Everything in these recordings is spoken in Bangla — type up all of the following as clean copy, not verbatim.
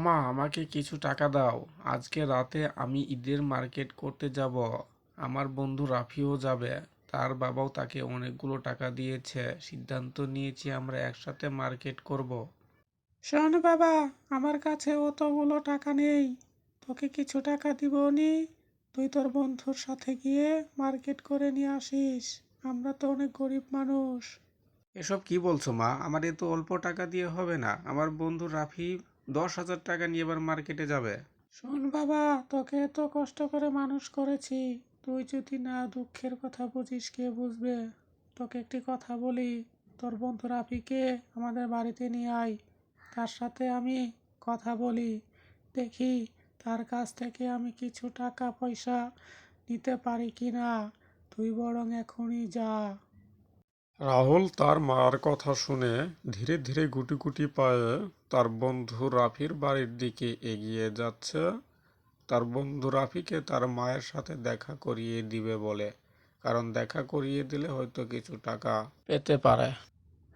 মা, আমাকে কিছু টাকা দাও। আজকে রাতে আমি ঈদের মার্কেট করতে যাব। আমার বন্ধু রাফিও যাবে। তার বাবাও তাকে অনেকগুলো টাকা দিয়েছে। সিদ্ধান্ত নিয়েছি আমরা একসাথে মার্কেট করব। শোন বাবা, আমার কাছে অতগুলো টাকা নেই। তোকে কিছু টাকা দিব নি। তুই তোর বন্ধুর সাথে গিয়ে মার্কেট করে নিয়ে আসিস। আমরা তো অনেক গরিব মানুষ। এসব কি বলছো মা? আমার এত অল্প টাকা দিয়ে হবে না। আমার বন্ধু রাফি 10,000 টাকা নিয়ে এবার মার্কেটে যাবে। শোন বাবা, তোকে এত কষ্ট করে মানুষ করেছি। তুই যদি না দুঃখের কথা বুঝিস, কে বুঝবে? তোকে একটি কথা বলি, তোর বন্ধু রাফিকে আমাদের বাড়িতে নিয়ে আয়। তার সাথে আমি কথা বলি, দেখি তার কাছ থেকে আমি কিছু টাকা পয়সা নিতে পারি কিনা। তুই বরং এখনই যা। রাহুল তার মার কথা শুনে ধীরে ধীরে গুটি গুটি পায়ে তার বন্ধু রাফির বাড়ির দিকে এগিয়ে যাচ্ছে, তার বন্ধু রাফিকে তার মায়ের সাথে দেখা করিয়ে দিবে বলে, কারণ দেখা করিয়ে দিলে হয়তো কিছু টাকা পেতে পারে।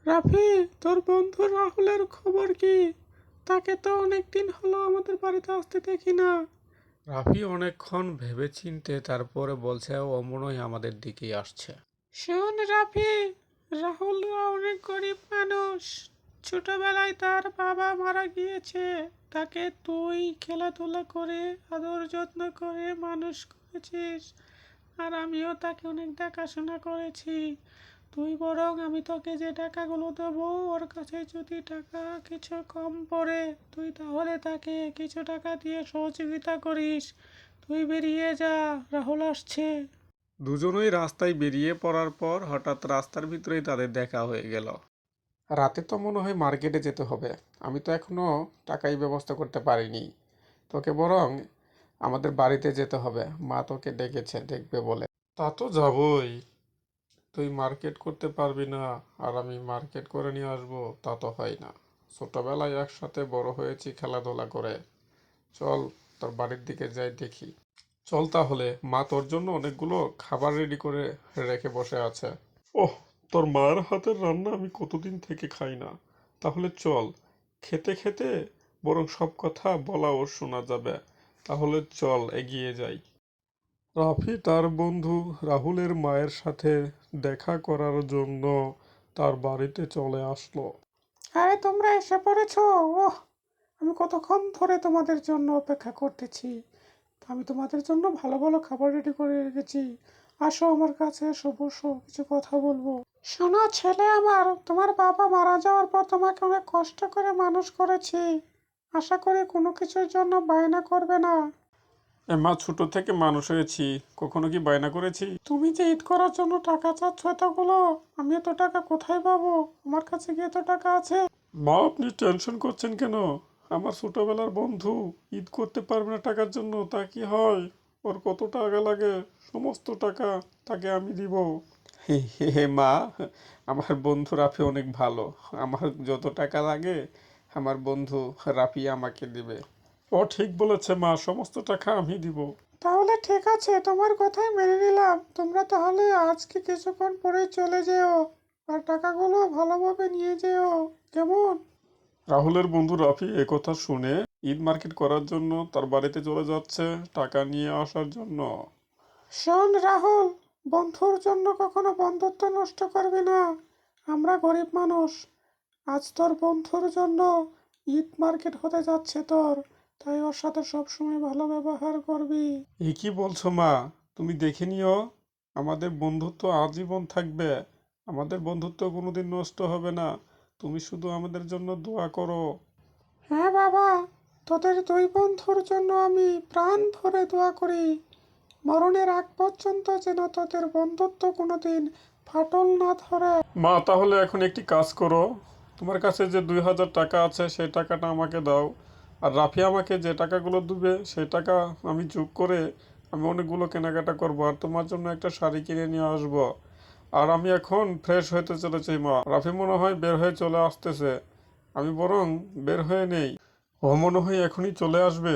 রাফি, তোর বন্ধু রাহুলের খবর কি? তাকে তো অনেকদিন হলো আমাদের বাড়িতে আসতে দেখি না। রাফি অনেকক্ষণ ভেবেচিন্তে তারপরে বলছে, ও মনে হয় আমাদের দিকেই আসছে। শোন রাফি, রাহুলরা অনেক গরিব মানুষ। ছোটবেলায় তার বাবা মারা গিয়েছে। তাকে তুই খেলাধুলা করে আদর যত্ন করে মানুষ করেছিস। আর আমিও তাকে অনেক দেখাশোনা করেছি। তুই বরং আমি তোকে যে টাকাগুলো দেবো, ওর কাছে যদি টাকা কিছু কম পড়ে, তুই তাহলে তাকে কিছু টাকা দিয়ে সহযোগিতা করিস। তুই বেরিয়ে যা, রাহুল আসছে। দুজনেই রাস্তায় বেরিয়ে পড়ার পর হঠাৎ রাস্তার ভিতরেই তাদের দেখা হয়ে গেল। রাতে তো মনে হয় মার্কেটে যেতে হবে। আমি তো এখনো টাকাই ব্যবস্থা করতে পারিনি। তোকে বরং আমাদের বাড়িতে যেতে হবে। মা তোকে ডেকেছে, দেখবে বলে। তা তো যাবই। তুই মার্কেট করতে পারবি না আর আমি মার্কেট করে নিয়ে আসবো, তা তো হয় না। ছোটবেলায় একসাথে বড় হয়েছি খেলাধুলা করে। চল, তোর বাড়ির দিকে যাই দেখি। চল তাহলে, মা তোর জন্য অনেকগুলো খাবার রেডি করে রেখে বসে আছে। ওহ, তোর মায়ের হাতের রান্না আমি কতদিন থেকে খাই না। তাহলে চল, খেতে খেতে বরং সব কথা বলা ও শোনা যাবে। তাহলে চল এগিয়ে যাই। রাফি তার বন্ধু রাহুলের মায়ের সাথে দেখা করার জন্য তার বাড়িতে চলে আসলো। আরে তোমরা এসে পড়েছো? ওহ, আমি কতক্ষণ ধরে তোমাদের জন্য অপেক্ষা করতেছি। আমি তোমাদের জন্য ভালো ভালো খাবার রেডি করে রেখেছি। আসো আমার কাছে, এসো, বসো, কিছু কথা বলবো। শোনো ছেলে আমার, তোমার বাবা মারা যাওয়ার পর তোমাকে অনেক কষ্ট করে মানুষ করেছি। আশা করি কোনো কিছুর জন্য বায়না করবে না। মা, ছোট থেকে মানুষ হয়েছি, কখনো কি বায়না করেছি? তুমি যে ঈদ করার জন্য টাকা চাচ্ছ এতগুলো, আমি এত টাকা কোথায় পাবো? আমার কাছে কি এত টাকা আছে? মা, আপনি টেনশন করছেন কেন? আমার ছোটবেলার বন্ধু ঈদ করতে পারবে না টাকার জন্য, তা কি হয়? ওর কত টাকা লাগে, সমস্ত টাকা তাকে আমি দিব। হে হে হে মা, আমার বন্ধু রাফি অনেক ভালো। আমার যত টাকা লাগে আমার বন্ধু রাফি আমাকে দিবে। ও ঠিক বলেছে মা, সমস্ত টাকা আমি দিব। তাহলে ঠিক আছে, তোমার কথাই মেনে নিলাম। তোমরা তাহলে আজকে কিছুক্ষণ পরে চলে যেও, আর টাকাগুলো ভালোভাবে নিয়ে যেও, কেমন? রাহুলের বন্ধু রাফি একথা শুনে ঈদ মার্কেট করার জন্য তার বাড়িতে চলে যাচ্ছে টাকা নিয়ে আসার জন্য। শোন রাহুল, বন্ধুর জন্য কখনো বন্ধুত্ব নষ্ট করবি না। আমরা গরিব মানুষ। আজ তোর বন্ধুর জন্য ঈদ মার্কেট হতে যাচ্ছে তোর, তাই ওর সাথে সবসময় ভালো ব্যবহার করবি। এ কি বলছো মা? তুমি দেখে নিও, আমাদের বন্ধুত্ব আজীবন থাকবে। আমাদের বন্ধুত্ব কোনোদিন নষ্ট হবে না। তুমি শুধু আমাদের জন্য দোয়া করো। হ্যাঁ বাবা, তোদের দুই বন্ধুর জন্য আমি প্রাণ ভরে দোয়া করি। মরণের আগ পর্যন্ত যেন তোদের বন্ধুত্ব কোনোদিন ফাটল না ধরে। মা, তাহলে এখন একটি কাজ করো। তোমার কাছে যে 2,000 টাকা আছে সেই টাকাটা আমাকে দাও। আর রাফি আমাকে যে টাকাগুলো দিবে সেই টাকা আমি যোগ করে আমি অনেকগুলো কেনাকাটা করব, আর তোমার জন্য একটা শাড়ি কিনে নিয়ে আসবো। আর আমি এখন ফ্রেশ হতে চলেছি মা। রাফি মনে হয় বের হয়ে চলে আসতেছে। আমি বরং বের হয়ে নেই। ও মনে হয় এখনই চলে আসবে।